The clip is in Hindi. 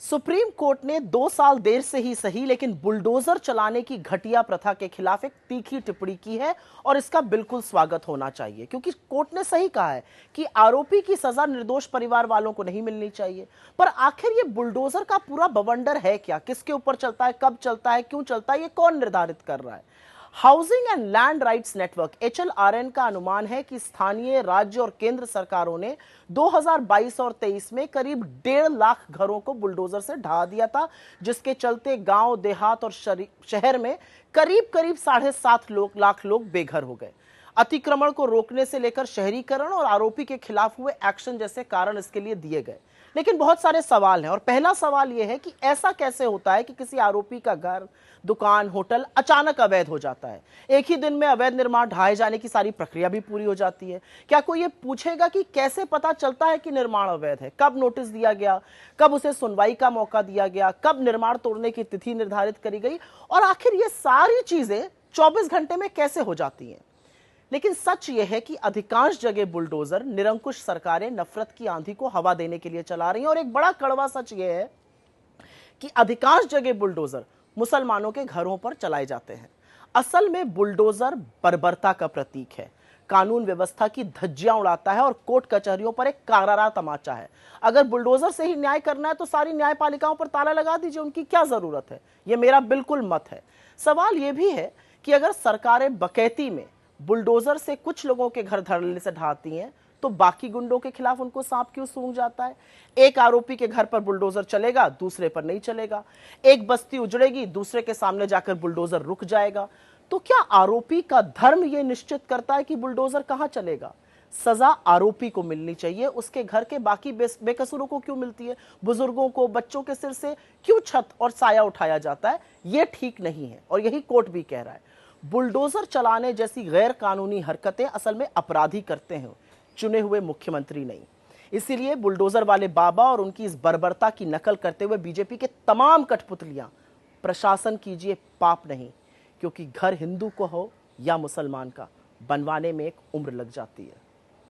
सुप्रीम कोर्ट ने 2 साल देर से ही सही लेकिन बुलडोजर चलाने की घटिया प्रथा के खिलाफ एक तीखी टिप्पणी की है और इसका बिल्कुल स्वागत होना चाहिए क्योंकि कोर्ट ने सही कहा है कि आरोपी की सजा निर्दोष परिवार वालों को नहीं मिलनी चाहिए। पर आखिर ये बुलडोजर का पूरा बवंडर है क्या, किसके ऊपर चलता है, कब चलता है, क्यों चलता है, ये कौन निर्धारित कर रहा है? Housing and land rights network HLRN का अनुमान है कि स्थानीय, राज्य और केंद्र सरकारों ने 2022 और 23 में करीब 1.5 लाख घरों को बुलडोजर से ढहा दिया था, जिसके चलते गांव, देहात और शहर में करीब करीब 7.5 लाख लोग बेघर हो गए। अतिक्रमण को रोकने से लेकर शहरीकरण और आरोपी के खिलाफ हुए एक्शन जैसे कारण इसके लिए दिए गए। लेकिन बहुत सारे सवाल हैं और पहला सवाल यह है कि ऐसा कैसे होता है कि किसी आरोपी का घर, दुकान, होटल अचानक अवैध हो जाता है। एक ही दिन में अवैध निर्माण ढहाए जाने की सारी प्रक्रिया भी पूरी हो जाती है। क्या कोई ये पूछेगा कि कैसे पता चलता है कि निर्माण अवैध है? कब नोटिस दिया गया, कब उसे सुनवाई का मौका दिया गया, कब निर्माण तोड़ने की तिथि निर्धारित करी गई और आखिर ये सारी चीजें 24 घंटे में कैसे हो जाती हैं? लेकिन सच यह है कि अधिकांश जगह बुलडोजर निरंकुश सरकारें नफरत की आंधी को हवा देने के लिए चला रही हैं और एक बड़ा कड़वा सच यह है कि अधिकांश जगह बुलडोजर मुसलमानों के घरों पर चलाए जाते हैं। असल में बुलडोजर बर्बरता का प्रतीक है, कानून व्यवस्था की धज्जियां उड़ाता है और कोर्ट कचहरियों पर एक करारा तमाचा है। अगर बुलडोजर से ही न्याय करना है तो सारी न्यायपालिकाओं पर ताला लगा दीजिए, उनकी क्या जरूरत है? यह मेरा बिल्कुल मत है। सवाल यह भी है कि अगर सरकारें बकैती में बुलडोजर से कुछ लोगों के घर धड़ल्ले से ढहाती हैं तो बाकी गुंडों के खिलाफ उनको सांप क्यों सूंघ जाता है? एक आरोपी के घर पर बुलडोजर चलेगा, दूसरे पर नहीं चलेगा। एक बस्ती उजड़ेगी, दूसरे के सामने जाकर बुलडोजर रुक जाएगा। तो क्या आरोपी का धर्म यह निश्चित करता है कि बुलडोजर कहां चलेगा? सजा आरोपी को मिलनी चाहिए, उसके घर के बाकी बेकसूरों को क्यों मिलती है? बुजुर्गों को, बच्चों के सिर से क्यों छत और साया उठाया जाता है? यह ठीक नहीं है और यही कोर्ट भी कह रहा है। बुलडोजर चलाने जैसी गैर कानूनी हरकतें असल में अपराधी करते हैं, चुने हुए मुख्यमंत्री नहीं। इसीलिए बुलडोजर वाले बाबा और उनकी इस बर्बरता की नकल करते हुए बीजेपी के तमाम कठपुतलियां प्रशासन कीजिए पाप नहीं, क्योंकि घर हिंदू को हो या मुसलमान का, बनवाने में एक उम्र लग जाती है।